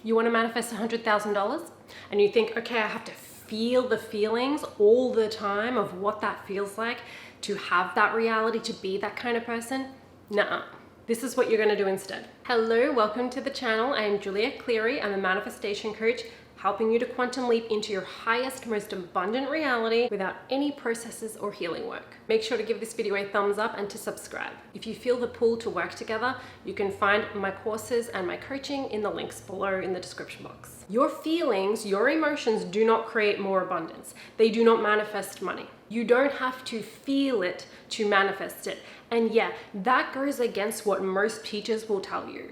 You want to manifest $100,000 and you think, okay, I have to feel the feelings all the time of what that feels like to have that reality, to be that kind of person? Nuh-uh. This is what you're going to do instead. Hello, welcome to the channel. I am Julia Cleary. I'm a manifestation coach, helping you to quantum leap into your highest, most abundant reality without any processes or healing work. Make sure to give this video a thumbs up and to subscribe. If you feel the pull to work together, you can find my courses and my coaching in the links below in the description box. Your feelings, your emotions do not create more abundance. They do not manifest money. You don't have to feel it to manifest it. And yeah, that goes against what most teachers will tell you.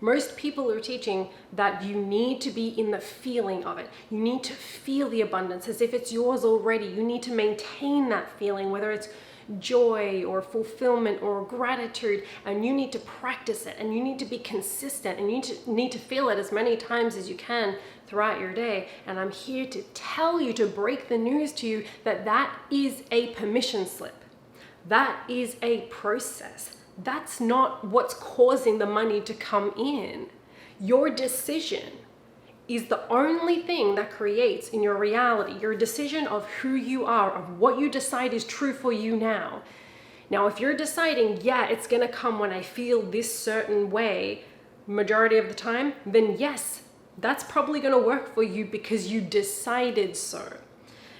Most people are teaching that you need to be in the feeling of it. You need to feel the abundance as if it's yours already. You need to maintain that feeling, whether it's joy or fulfillment or gratitude, and you need to practice it, and you need to be consistent, and you need to feel it as many times as you can throughout your day. And I'm here to tell you, to break the news to you, that that is a permission slip. That is a process. That's not what's causing the money to come in. Your decision is the only thing that creates in your reality. Your decision of who you are, of what you decide is true for you now. Now, if you're deciding, yeah, it's gonna come when I feel this certain way, majority of the time, then yes, that's probably gonna work for you because you decided so.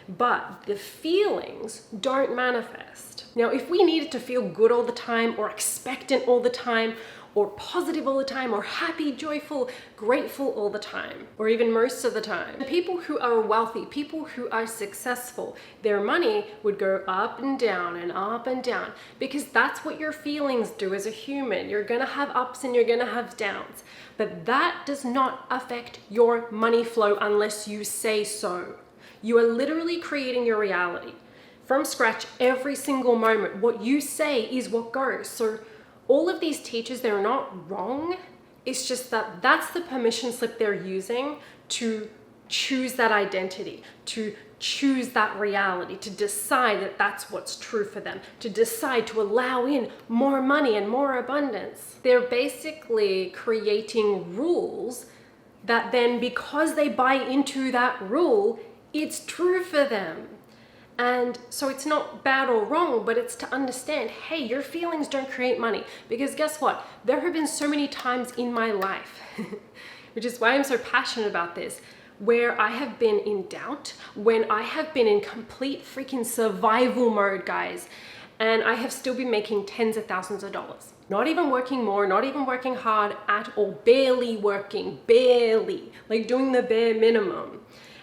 But the feelings don't manifest. Now, if we needed to feel good all the time, or expectant all the time, or positive all the time, or happy, joyful, grateful all the time, or even most of the time, people who are wealthy, people who are successful, their money would go up and down, because that's what your feelings do as a human. You're gonna have ups and you're gonna have downs, but that does not affect your money flow unless you say so. You are literally creating your reality from scratch every single moment. What you say is what goes. So all of these teachers, they're not wrong. It's just that that's the permission slip they're using to choose that identity, to choose that reality, to decide that that's what's true for them, to decide to allow in more money and more abundance. They're basically creating rules that then, because they buy into that rule, it's true for them. And so it's not bad or wrong, but it's to understand, hey, your feelings don't create money. Because guess what? There have been so many times in my life, which is why I'm so passionate about this, where I have been in doubt, when I have been in complete freaking survival mode, guys, and I have still been making tens of thousands of dollars. Not even working more, not even working hard at all, barely working, barely, like doing the bare minimum.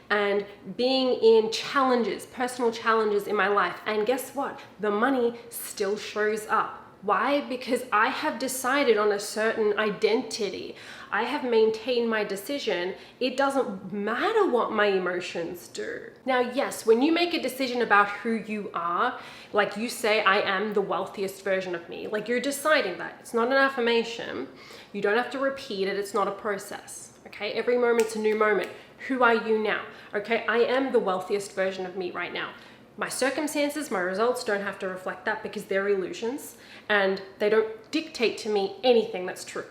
And being in challenges, personal challenges in my life. And guess what? The money still shows up. Why? Because I have decided on a certain identity. I have maintained my decision. It doesn't matter what my emotions do. Now, yes, when you make a decision about who you are, like you say, I am the wealthiest version of me, like you're deciding that. It's not an affirmation. You don't have to repeat it. It's not a process. Okay? Every moment's a new moment. Who are you now? Okay, I am the wealthiest version of me right now. My circumstances, my results don't have to reflect that because they're illusions and they don't dictate to me anything that's true.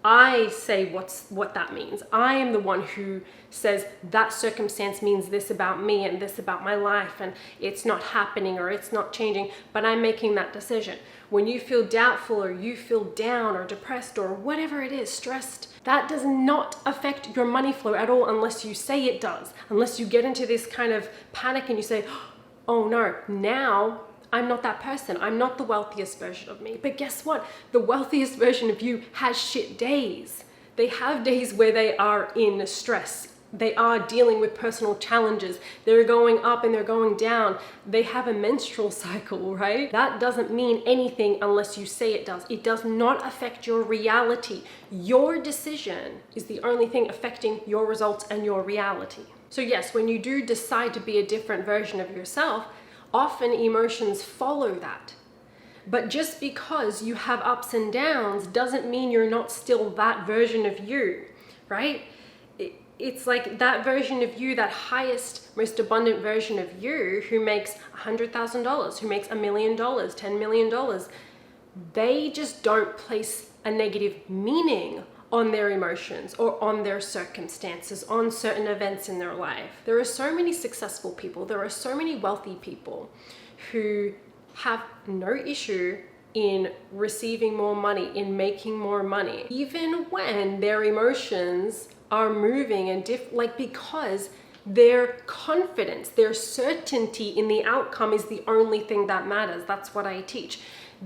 I say what that means. I am the one who says that circumstance means this about me and this about my life, and it's not happening or it's not changing, but I'm making that decision. When you feel doubtful or you feel down or depressed or whatever it is, stressed, that does not affect your money flow at all unless you say it does. Unless you get into this kind of panic and you say, oh no, now I'm not that person. I'm not the wealthiest version of me. But guess what? The wealthiest version of you has shit days. They have days where they are in stress. They are dealing with personal challenges. They're going up and they're going down. They have a menstrual cycle, right? That doesn't mean anything unless you say it does. It does not affect your reality. Your decision is the only thing affecting your results and your reality. So yes, when you do decide to be a different version of yourself, often emotions follow that. But just because you have ups and downs doesn't mean you're not still that version of you, right? It's like that version of you, that highest, most abundant version of you who makes $100,000, who makes $1 million, $10 million. They just don't place a negative meaning on their emotions or on their circumstances, on certain events in their life. There are so many successful people, there are so many wealthy people who have no issue in receiving more money, in making more money, even when their emotions are moving and because their confidence, their certainty in the outcome is the only thing that matters. That's what I teach.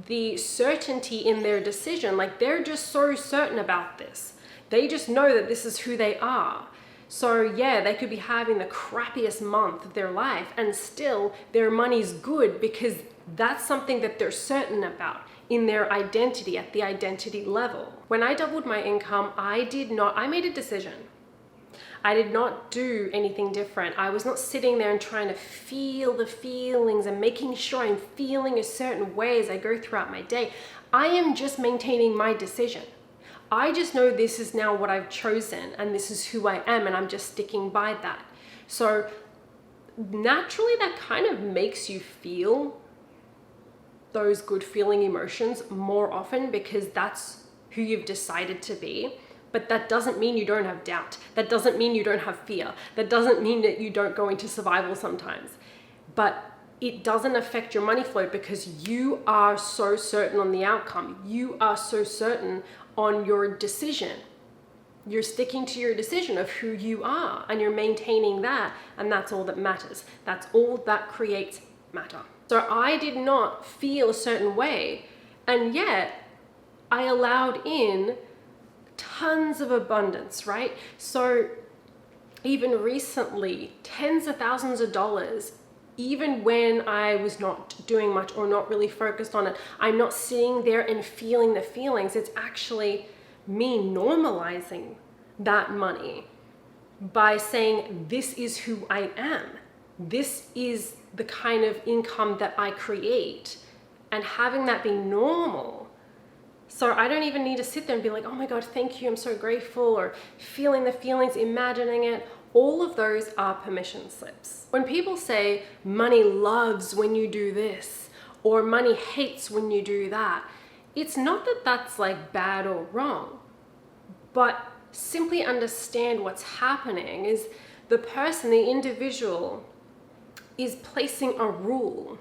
The certainty in their decision, like they're just so certain about this. They just know that this is who they are. So yeah, they could be having the crappiest month of their life and still their money's good because that's something that they're certain about in their identity, at the identity level. When I doubled my income, I made a decision. I did not do anything different. I was not sitting there and trying to feel the feelings and making sure I'm feeling a certain way as I go throughout my day. I am just maintaining my decision. I just know this is now what I've chosen and this is who I am, and I'm just sticking by that. So naturally that kind of makes you feel those good feeling emotions more often because that's who you've decided to be. But that doesn't mean you don't have doubt. That doesn't mean you don't have fear. That doesn't mean that you don't go into survival sometimes. But it doesn't affect your money flow because you are so certain on the outcome. You are so certain on your decision. You're sticking to your decision of who you are and you're maintaining that, and that's all that matters. That's all that creates matter. So I did not feel a certain way, and yet I allowed in tons of abundance, right? So even recently, tens of thousands of dollars, even when I was not doing much or not really focused on it, I'm not sitting there and feeling the feelings. It's actually me normalizing that money by saying, this is who I am. This is the kind of income that I create, and having that be normal. So I don't even need to sit there and be like, oh my God, thank you, I'm so grateful, or feeling the feelings, imagining it. All of those are permission slips. When people say money loves when you do this, or money hates when you do that, it's not that that's like bad or wrong, but simply understand what's happening is the person, the individual, is placing a rule,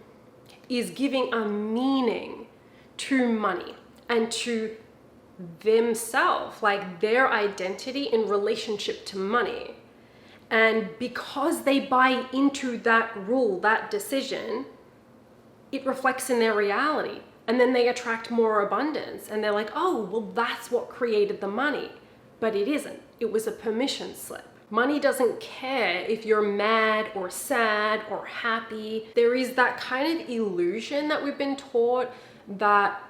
is giving a meaning to money and to themselves, like their identity in relationship to money. And because they buy into that rule, that decision, it reflects in their reality. And then they attract more abundance. And they're like, oh, well, that's what created the money. But it isn't. It was a permission slip. Money doesn't care if you're mad or sad or happy. There is that kind of illusion that we've been taught that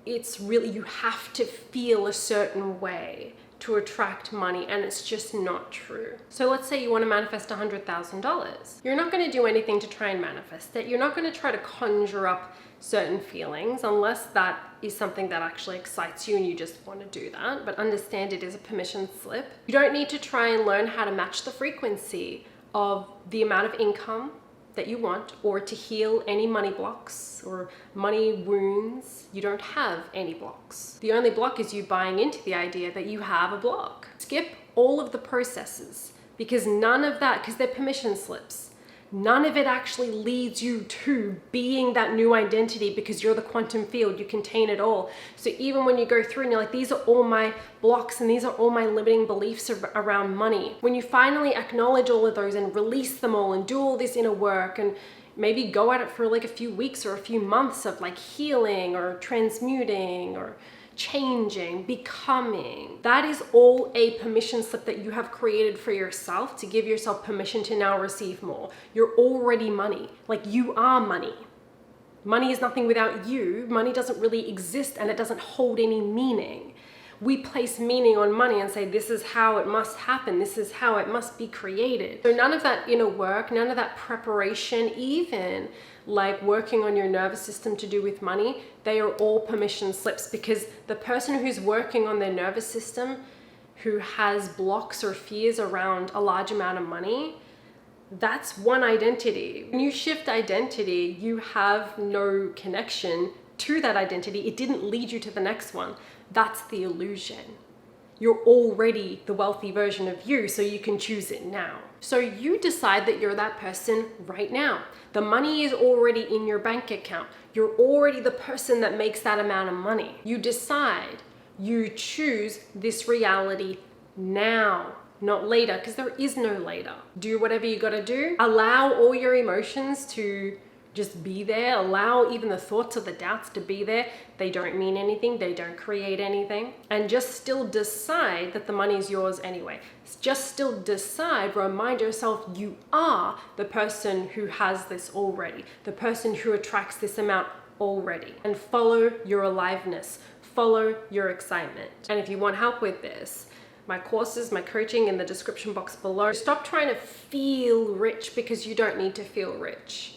it's really, you have to feel a certain way to attract money, and it's just not true. So let's say you want to manifest $100,000. You're not going to do anything to try and manifest it. You're not going to try to conjure up certain feelings unless that is something that actually excites you and you just want to do that. But understand it is a permission slip. You don't need to try and learn how to match the frequency of the amount of income that you want, or to heal any money blocks or money wounds. You don't have any blocks. The only block is you buying into the idea that you have a block. Skip all of the processes, because none of that, because they're permission slips, none of it actually leads you to being that new identity, because you're the quantum field, you contain it all. So even when you go through and you're like, these are all my blocks and these are all my limiting beliefs around money, when you finally acknowledge all of those and release them all and do all this inner work and maybe go at it for like a few weeks or a few months of like healing or transmuting or changing, becoming, that is all a permission slip that you have created for yourself to give yourself permission to now receive more. You're already money. Like, you are money. Money is nothing without you. Money doesn't really exist and it doesn't hold any meaning. We place meaning on money and say, this is how it must happen. This is how it must be created. So none of that inner work, none of that preparation, even like working on your nervous system to do with money, they are all permission slips, because the person who's working on their nervous system, who has blocks or fears around a large amount of money, that's one identity. When you shift identity, you have no connection to that identity. It didn't lead you to the next one. That's the illusion. You're already the wealthy version of you, so you can choose it now. So you decide that you're that person right now. The money is already in your bank account. You're already the person that makes that amount of money. You decide, you choose this reality now, not later, because there is no later. Do whatever you gotta do. Allow all your emotions to just be there. Allow even the thoughts or the doubts to be there. They don't mean anything. They don't create anything. And just still decide that the money is yours anyway. Just still decide, remind yourself you are the person who has this already, the person who attracts this amount already. And follow your aliveness, follow your excitement. And if you want help with this, my courses, my coaching in the description box below. Stop trying to feel rich because you don't need to feel rich.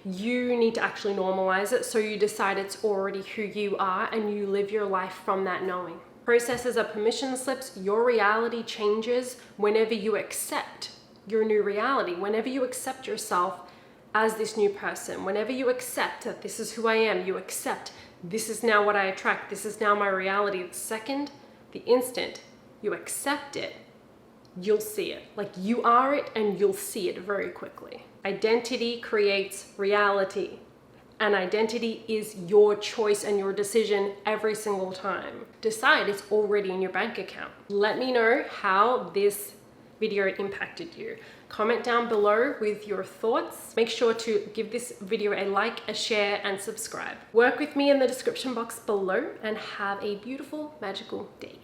You need to actually normalize it so you decide it's already who you are and you live your life from that knowing. Processes are permission slips. Your reality changes whenever you accept your new reality, whenever you accept yourself as this new person, whenever you accept that this is who I am, you accept this is now what I attract, this is now my reality. The second, the instant you accept it, you'll see it. Like you are it and you'll see it very quickly. Identity creates reality. And identity is your choice and your decision every single time. Decide it's already in your bank account. Let me know how this video impacted you. Comment down below with your thoughts. Make sure to give this video a like, a share, and subscribe. Work with me in the description box below and have a beautiful, magical day.